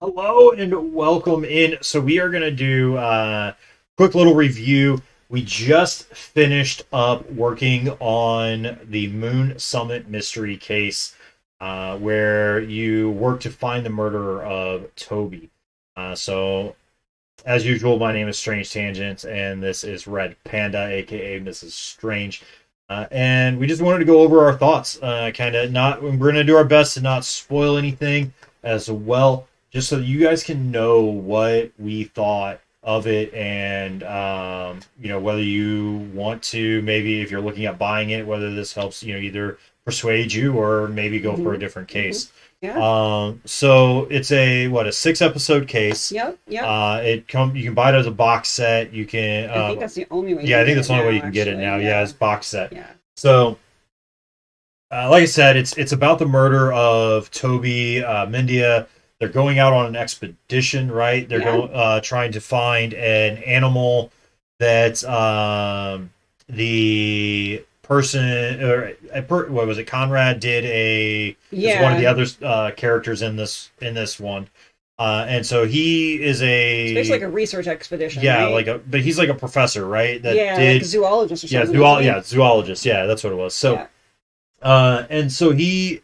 Hello and welcome in. So we are going to do a quick little review. We just finished up working on the Moon Summit mystery case, where you work to find the murderer of Toby. So, as usual, my name is Strange Tangents, and this is Red Panda, aka Mrs. Strange. And we just wanted to go over our thoughts. Kind of not. We're going to do our best to not spoil anything as well, just so that you guys can know what we thought of it, and whether you want to, maybe if you're looking at buying it, whether this helps either persuade you or maybe go for a different case. Yeah. So it's a 6 episode case. Yep. Yep. You can buy it as a box set. You can I think that's the only way. yeah, I think that's the only way you can actually. get it now. Yeah, it's box set. Yeah. So like I said, it's about the murder of Toby Mendia. They're going out on an expedition, right? They're going trying to find an animal that the person what was it? Conrad did is one of the other characters in this one. And so he is It's basically like a research expedition. yeah, right? but he's like a professor, right? That like did a zoologist or yeah, something. zoologist. Yeah, that's what it was. So, and so he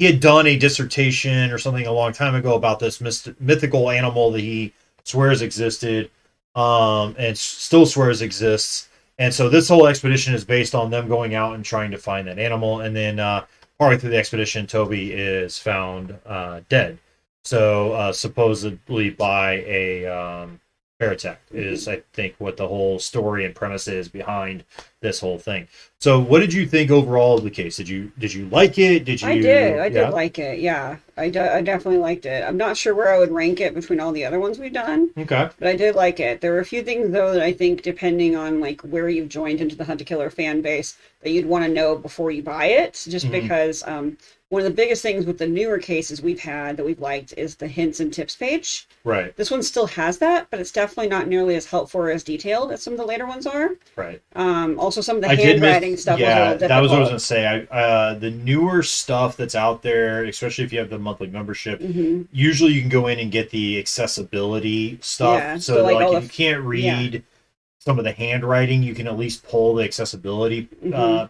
had done a dissertation or something a long time ago about this mythical animal that he swears existed, and still swears exists. And so this whole expedition is based on them going out and trying to find that animal. And then partway through the expedition, Toby is found dead. So supposedly by a Paratech is, I think, what the whole story and premise is behind this whole thing. So, what did you think overall of the case? Did you like it? Did you? I did like it. Yeah, I definitely liked it. I'm not sure where I would rank it between all the other ones we've done, Okay. but I did like it. There were a few things though that I think, depending on like where you've joined into the Hunt a Killer fan base, that you'd want to know before you buy it, just because one of the biggest things with the newer cases we've had that we've liked is the hints and tips page. Right. This one still has that, but it's definitely not nearly as helpful or as detailed as some of the later ones are. Right. Also, some of the handwriting stuff was a little difficult. That was what I was gonna say. The newer stuff that's out there, especially if you have the monthly membership, usually you can go in and get the accessibility stuff. Yeah, so like if you can't read some of the handwriting, you can at least pull the accessibility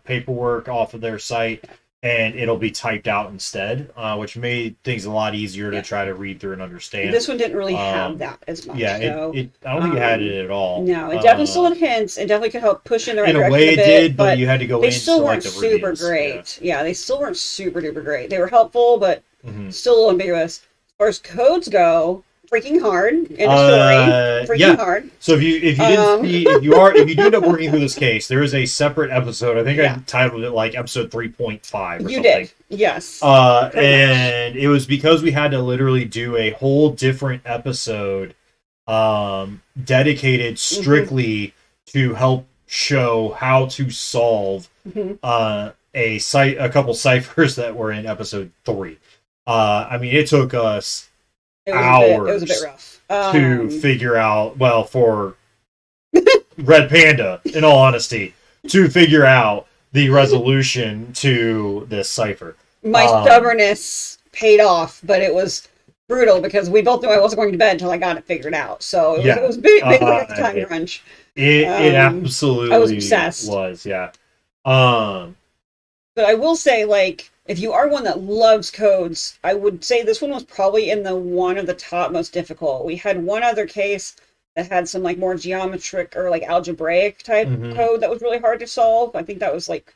paperwork off of their site, and it'll be typed out instead, which made things a lot easier to try to read through and understand. This one didn't really have that as much. Yeah, so, I don't think it had it at all. No, it definitely still had hints. It definitely could help push in the right direction a way a it bit, did, but you had to go they into still weren't the super reviews. great. Yeah, they still weren't super duper great. They were helpful, but still a little ambiguous. As far as codes go, freaking hard in the story. Freaking hard. So if you didn't see, if you do end up working through this case, there is a separate episode. I think I titled it like episode 3.5 or something. Did. Yes. And it was because we had to literally do a whole different episode dedicated strictly to help show how to solve a couple ciphers that were in episode 3. I mean, it took us hours. It was a bit rough to figure out. Well, for Red Panda, in all honesty, to figure out the resolution to this cipher. My stubbornness paid off, but it was brutal because we both knew I wasn't going to bed until I got it figured out. So it was big time crunch. It absolutely I was obsessed. Yeah. But I will say, like, if you are one that loves codes, I would say this one was probably in the one of the top most difficult. We had one other case that had some like more geometric or like algebraic type code that was really hard to solve. I think that was like,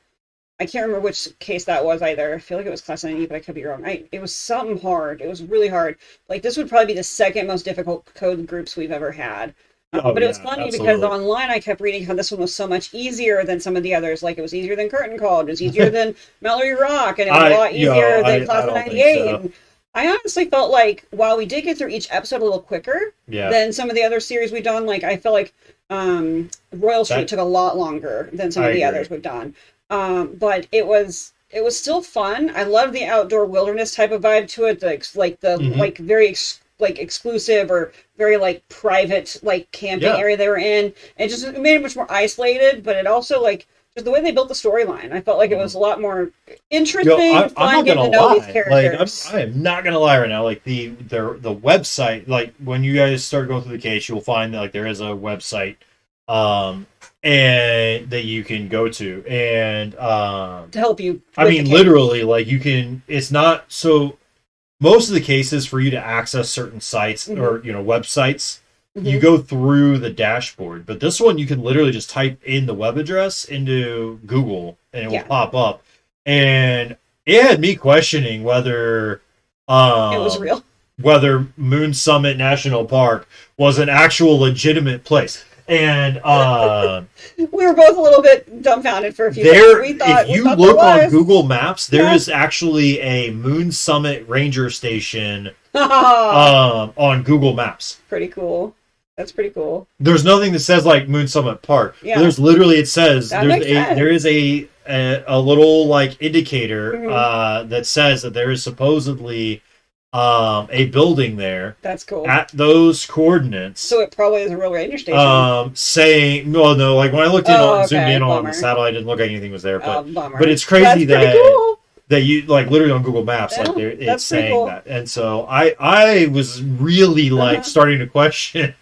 I can't remember which case that was either. I feel like it was class 9E, but I could be wrong. It was something hard. It was really hard. Like, this would probably be the second most difficult code groups we've ever had. But it was funny because online I kept reading how this one was so much easier than some of the others. Like, it was easier than Curtain Call, it was easier than Mallory Rock, and it was a lot easier than Class of 98. So. And I honestly felt like, while we did get through each episode a little quicker than some of the other series we've done, like, I feel like Royal Street took a lot longer than some of the others we've done. But it was still fun. I love the outdoor wilderness type of vibe to it, like very exclusive or very like private like camping area they were in. It made it much more isolated, but it also like Just the way they built the storyline. I felt like it was a lot more Yo, interesting, I'm fun not getting gonna to know these lie. Like characters. I am not gonna lie right now. Like the website. Like when you guys start going through the case, you'll find that like there is a website, um, and that you can go to, and To help you I with the mean case. literally like you can. It's not so. Most of the cases for you to access certain sites Hmm. or websites, you Hmm. go through the dashboard. But this one, you can literally just type in the web address into Google, and it will Yeah, pop up. And it had me questioning it was um, real. whether Moon Summit National Park was an actual legitimate place. And We were both a little bit dumbfounded for a few seconds. there, We if thought you there look on was. Google Maps, there Yeah. is actually a Moon Summit Ranger Station Haha. on Google Maps. Pretty cool. That's pretty cool. There's nothing that says like Moon Summit Park, but Yeah, there's literally it says that makes there is sense. a little like indicator Hmm. that says that there is supposedly a building there That's cool. at those coordinates. So it probably is a real radio station. Saying no, like when I looked in Oh, on zoomed okay. in on the Bummer. satellite, I didn't look like anything was there, but Bummer. it's That's crazy pretty that cool. you like literally on Google Maps, like Yeah, there it's that's pretty saying cool. that, and so I was really like Uh-huh. starting to question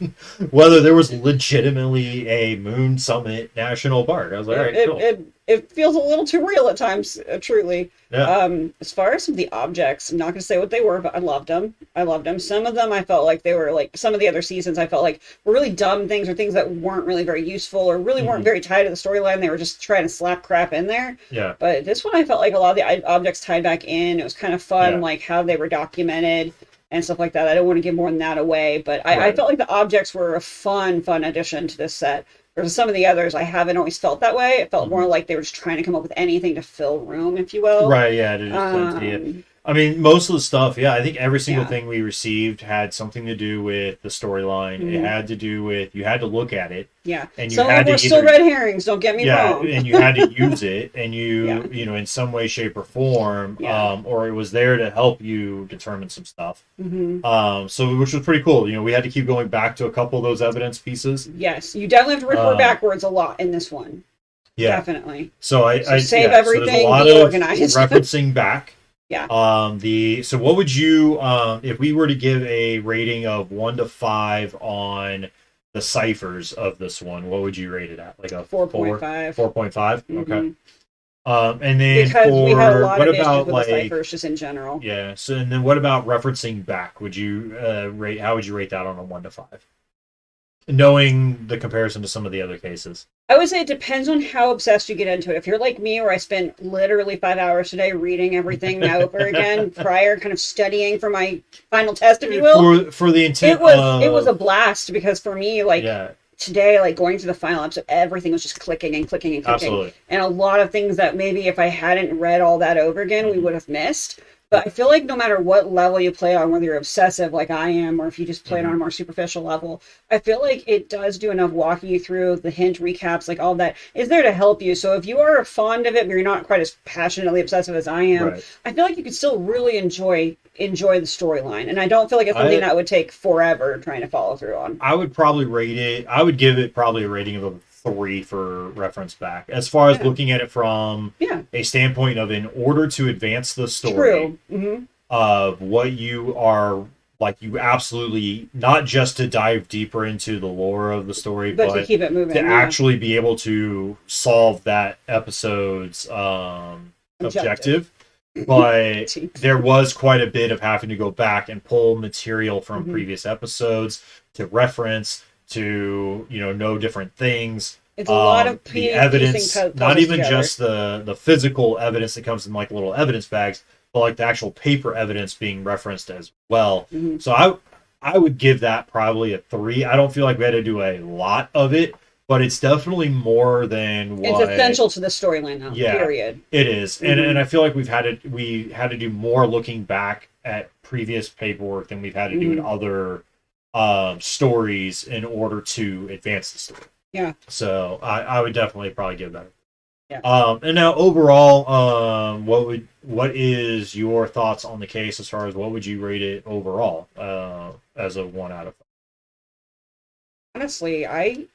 whether there was legitimately a Moon Summit National Park. I was like, all It, right, it, cool, it, it feels a little too real at times, truly. yeah, As far as some of the objects, I'm not going to say what they were, but I loved them. I loved them. Some of them I felt like they were like some of the other seasons I felt like were really dumb things or things that weren't really very useful or really weren't hmm, very tied to the storyline. They were just trying to slap crap in there. yeah, But this one I felt like a lot of the objects tied back in. It was kind of fun, yeah, like how they were documented and stuff like that. I don't want to give more than that away, but I right, felt like the objects were a fun addition to this set. Versus some of the others, I haven't always felt that way. It felt hmm, more like they were just trying to come up with anything to fill room, if you will. right, yeah, to just empty it. Um, I mean, most of the stuff, yeah, I think every single yeah. thing we received had something to do with the storyline. It Hmm. had to do with you had to look at it, Yeah. and you Some of them had to were still either red herrings, don't get me yeah, wrong. and you had to use it, and Yeah. in some way, shape, or form, Yeah. or it was there to help you determine some stuff. Hmm. So which was pretty cool. We had to keep going back to a couple of those evidence pieces. Yes. You definitely have to refer Uh, backwards a lot in this one. yeah. Definitely. So So save so there's a everything, lot be of organized. referencing back. Yeah. So what would you if we were to give a rating of 1 to 5 on the ciphers of this one, what would you rate it at? Like a 4.5. 4.5? Okay. Hmm. And then Because we had a for lot what of issues about with the like ciphers just in general. yeah? So and then what about referencing back? Would you rate? How would you rate that on a 1 to 5? Knowing the comparison to some of the other cases. I would say it depends on how obsessed you get into it. If you're like me, where I spent literally 5 hours today reading everything over again prior, kind of studying for my final test, if you will, For the intent it was a of blast because for me, like yeah, today, like going through the final episode, everything was just clicking and clicking and clicking, absolutely. and a lot of things that maybe if I hadn't read all that over again, we Hmm. would have missed. But I feel like no matter what level you play on, whether you're obsessive like I am, or if you just play it on Hmm. a more superficial level, I feel like it does do enough walking you through the hint recaps, like all that is there to help you. So if you are fond of it, but you're not quite as passionately obsessive as I am, Right. I feel like you can still really enjoy the storyline. And I don't feel like it's something I that would take forever trying to follow through on. I would probably rate it. I would give it probably a rating of a 3 for reference back. As far as Yeah. looking at it from Yeah. a standpoint of in order to advance the story, True. Hmm. of what you are like you absolutely not just to dive deeper into the lore of the story But to but keep it to moving, yeah. actually be able to solve that episode's Objective. objective, but Jeez. there was quite a bit of having to go back and pull material from Hmm. previous episodes to reference to know different things. It's a lot of The piecing evidence, not puzzles even together. just the physical evidence that comes in like little evidence bags, but like the actual paper evidence being referenced as well. Hmm. So I would give that probably a 3. I don't feel like we had to do a lot of it, but it's definitely more than It's what. essential to the storyline, though. Yeah, Period. it is, Hmm. and I feel like we had to do more looking back at previous paperwork than we've had to do in Hmm. other stories in order to advance the story. Yeah. So I would definitely probably give that. Yeah. And now overall, what is your thoughts on the case as far as what would you rate it overall as a 1 out of 5? Honestly, I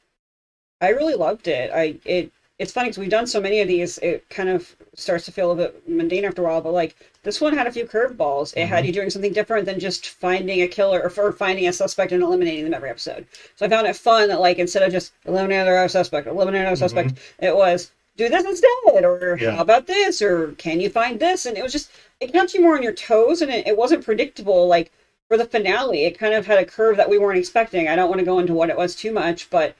really loved it. it's funny because we've done so many of these, it kind of starts to feel a bit mundane after a while. But like this one had a few curveballs. It had Hmm. you doing something different than just finding a killer or finding a suspect and eliminating them every episode. So I found it fun that like instead of just eliminate another suspect, eliminate another suspect, Hmm. it was do this instead, or Yeah. how about this, or can you find this? And it was just it kept you more on your toes, and it wasn't predictable. Like for the finale, it kind of had a curve that we weren't expecting. I don't want to go into what it was too much, but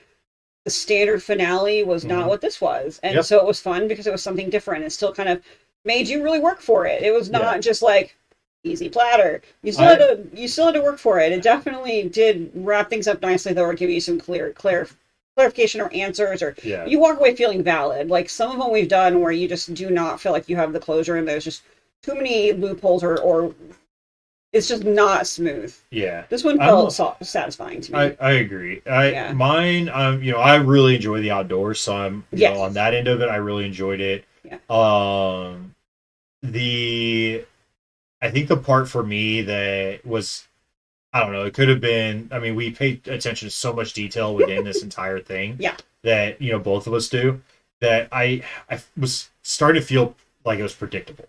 the standard finale was not Hmm. what this was. And Yep. so it was fun because it was something different. It still kind of made you really work for it. It was Yeah. not just like easy platter. I You still had to work for it. It definitely did wrap things up nicely though, or give you some clarification or answers, or yeah. you walk away feeling valid. Like some of them we've done where you just do not feel like you have the closure and there's just too many loopholes, or it's just not smooth. Yeah. This one I'm felt satisfying to me. I agree. I Yeah. mine I really enjoy the outdoors, so I'm on Yes. that end of it I really enjoyed it. Yeah. Um the I think the part for me that was I don't know, it could have been I mean, we paid attention to so much detail within this entire thing Yeah. that, both of us do that I was starting to feel like it was predictable.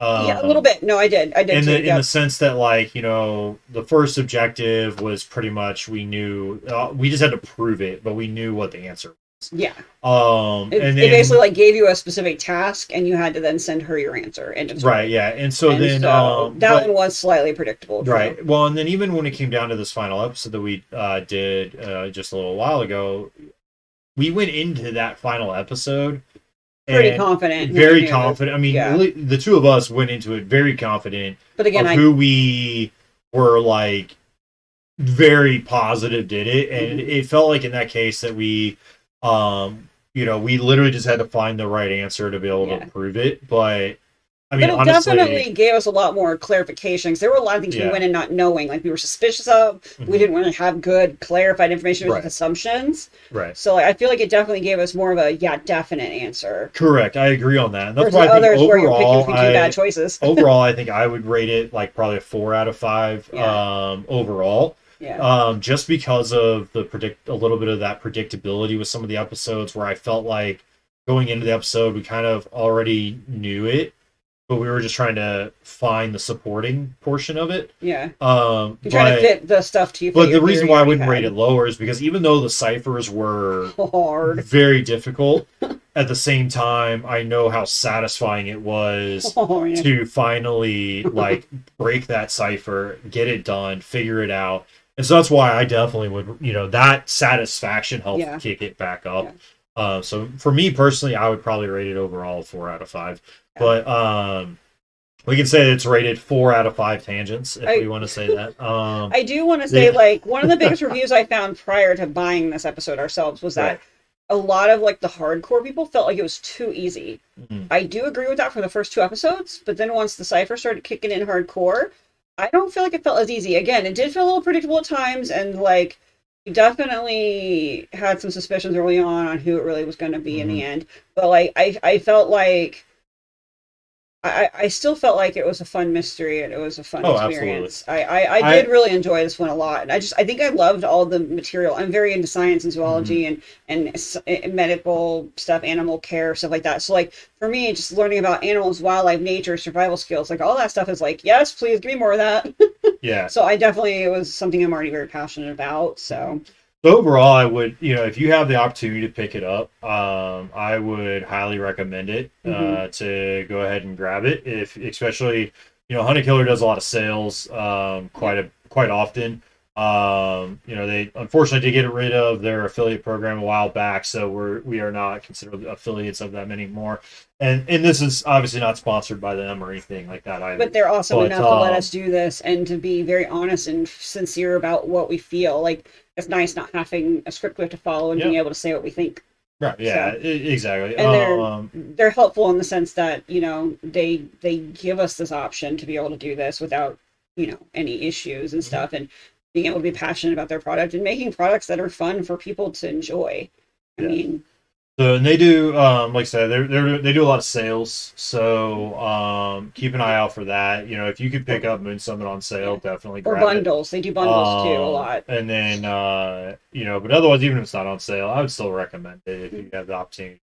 Yeah, a little Um bit. No, I did. I did too. in the Yep. sense that like the first objective was pretty much we knew we just had to prove it but we knew what the answer Yeah. and It basically then like gave you a specific task and you had to then send her your answer. End of right, story. yeah, and so And then so that one but was slightly predictable, true. right, well, and then even when it came down to this final episode that we did just a little while ago, we went into that final episode Pretty and confident who we very knew that confident. I mean, yeah. the two of us went into it very confident But again of I who we were like very positive did it, and mhm. it felt like in that case that we literally just had to find the right answer to be able to Yeah. prove it. But I But mean, it honestly, definitely gave us a lot more clarifications. There were a lot of things we yeah. went in not knowing, like we were suspicious of. We Hmm. didn't really have good clarified information. It was just Right, assumptions. right, So like, I feel like it definitely gave us more of a yeah, definite answer correct. I agree on that, and that's versus why I think others where you're picking between two bad choices. overall I think I would rate it like probably a 4 out of 5 Yeah. overall. Yeah. Just because of a little bit of that predictability with some of the episodes where I felt like going into the episode we kind of already knew it, but we were just trying to find the supporting portion of it. Yeah. You're trying to But fit the stuff to you fit but your the reason theory why you I already wouldn't rate it had. lower is because even though the ciphers were Hard. very difficult, at the same time I know how satisfying it was Oh yeah. to finally like break that cipher, get it done, figure it out. And so that's why I definitely would, that satisfaction helped Yeah. kick it back Yeah. up. So for me personally, I would probably rate it overall 4 out of 5. Yeah. But we can say it's rated 4 out of 5 tangents if I we want to say that. I do want to say The, like one of the biggest reviews I found prior to buying this episode ourselves was that right. a lot of like the hardcore people felt like it was too easy. Mhm. I do agree with that for the first two episodes, but then once the cipher started kicking in hardcore, I don't feel like it felt as easy. Again, it did feel a little predictable at times, and like we definitely had some suspicions early on who it really was going to be in the Mhm. end. But like I felt like I still felt like it was a fun mystery and it was a fun Oh, absolutely. experience. I did I really enjoy this one a lot. And I think I loved all the material. I'm very into science and mhm. zoology and medical stuff, animal care, stuff like that. So like for me, just learning about animals, wildlife, nature, survival skills, like all that stuff is like, yes, please give me more of that. Yeah. So I definitely, it was something I'm already very passionate about. So So overall, I would, if you have the opportunity to pick it up, I would highly recommend it hmm to go ahead and grab it. If especially, Hunter Killer does a lot of sales yeah, quite often. They unfortunately did get rid of their affiliate program a while back, so we are not considered affiliates of them anymore. And this is obviously not sponsored by them or anything like that either. but they're awesome But enough to let us do this and to be very honest and sincere about what we feel. Like it's nice not having a script we have to follow and being yeah, able to say what we think. right, yeah, So exactly. and they're helpful in the sense that they give us this option to be able to do this without any issues and stuff, and being able to be passionate about their product and making products that are fun for people to enjoy. I Yeah. mean, So and they do, like I said, they do a lot of sales. So keep an eye out for that. If you could pick or, up Moon Summit on sale, yeah, definitely or grab it. bundles. They do bundles too a lot. And then but otherwise, even if it's not on sale, I would still recommend it if you have the opportunity.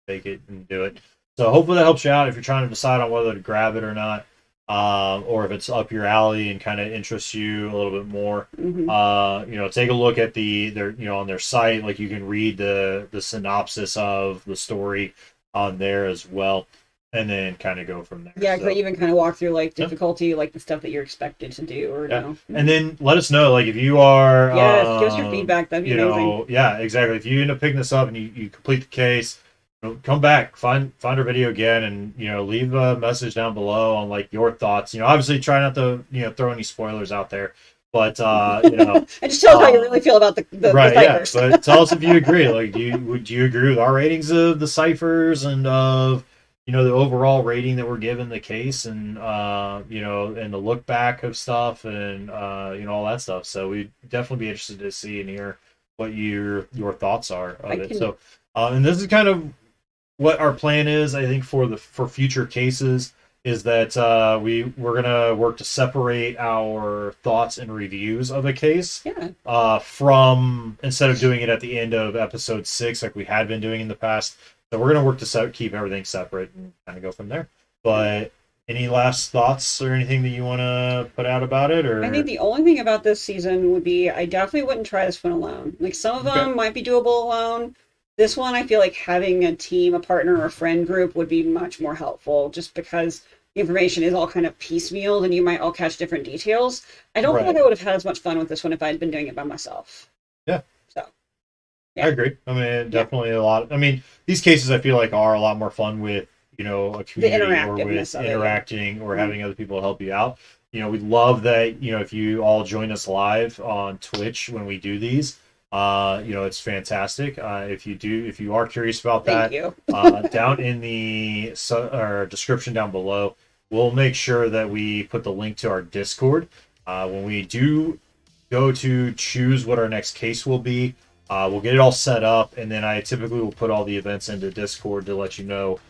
take it and do it. So hopefully that helps you out if you're trying to decide on whether to grab it or not, or if it's up your alley and kind of interests you a little bit more. Take a look at their on their site. Like you can read the synopsis of the story on there as well, and then kind of go from there. Yeah, so, even kind of walk through like difficulty, like the stuff that you're expected to do, or no. And then let us know, like if you are, give us your feedback. That'd be amazing. Yeah, exactly. If you end up picking this up and you complete the case, come back, find our video again, and leave a message down below on like your thoughts. Obviously try not to throw any spoilers out there, but and just tell us how you really feel about the right, ciphers. But tell us if you agree. Like, do you agree with our ratings of the ciphers and of the overall rating that we're giving the case, and and the look back of stuff, and all that stuff. So we'd definitely be interested to see and hear what your thoughts are of it. So and this is kind of what our plan is, I think, for future cases, is that we're gonna work to separate our thoughts and reviews of a case from, instead of doing it at the end of episode 6 like we had been doing in the past. So we're gonna work to keep everything separate and kind of go from there. But any last thoughts or anything that you want to put out about it? Or I think the only thing about this season would be I definitely wouldn't try this one alone. Like some of them might be doable alone. This one, I feel like having a team, a partner, or a friend group would be much more helpful, just because the information is all kind of piecemealed and you might all catch different details. I don't feel like I would have had as much fun with this one if I had been doing it by myself. Yeah. So, I agree. I mean, definitely a lot. I mean, these cases I feel like are a lot more fun with, a community, or with interacting or having other people help you out. We love that, if you all join us live on Twitch when we do these. It's fantastic. If you are curious about that, down in the description down below, we'll make sure that we put the link to our Discord. When we do go to choose what our next case will be, we'll get it all set up, and then I typically will put all the events into Discord to let you know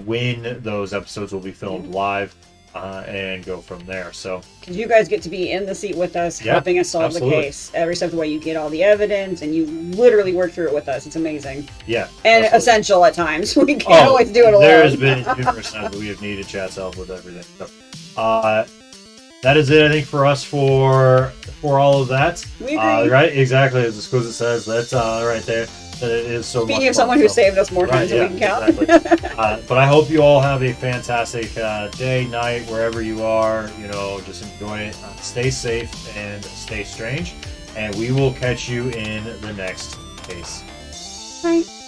when those episodes will be filmed live. And go from there. So, because you guys get to be in the seat with us, helping us solve the case every step of the way. You get all the evidence, and you literally work through it with us. It's amazing. Yeah, and essential at times. We can't always do it alone. There has been numerous times that we have needed chat's help with everything. So, that is it, I think, for us for all of that. We agree. Right? Exactly, as Exquisite says. That's right there. That it is so Speaking of someone who saved us more times than we can count. Exactly. But I hope you all have a fantastic day, night, wherever you are. Just enjoy it. Stay safe and stay strange. And we will catch you in the next case. Bye.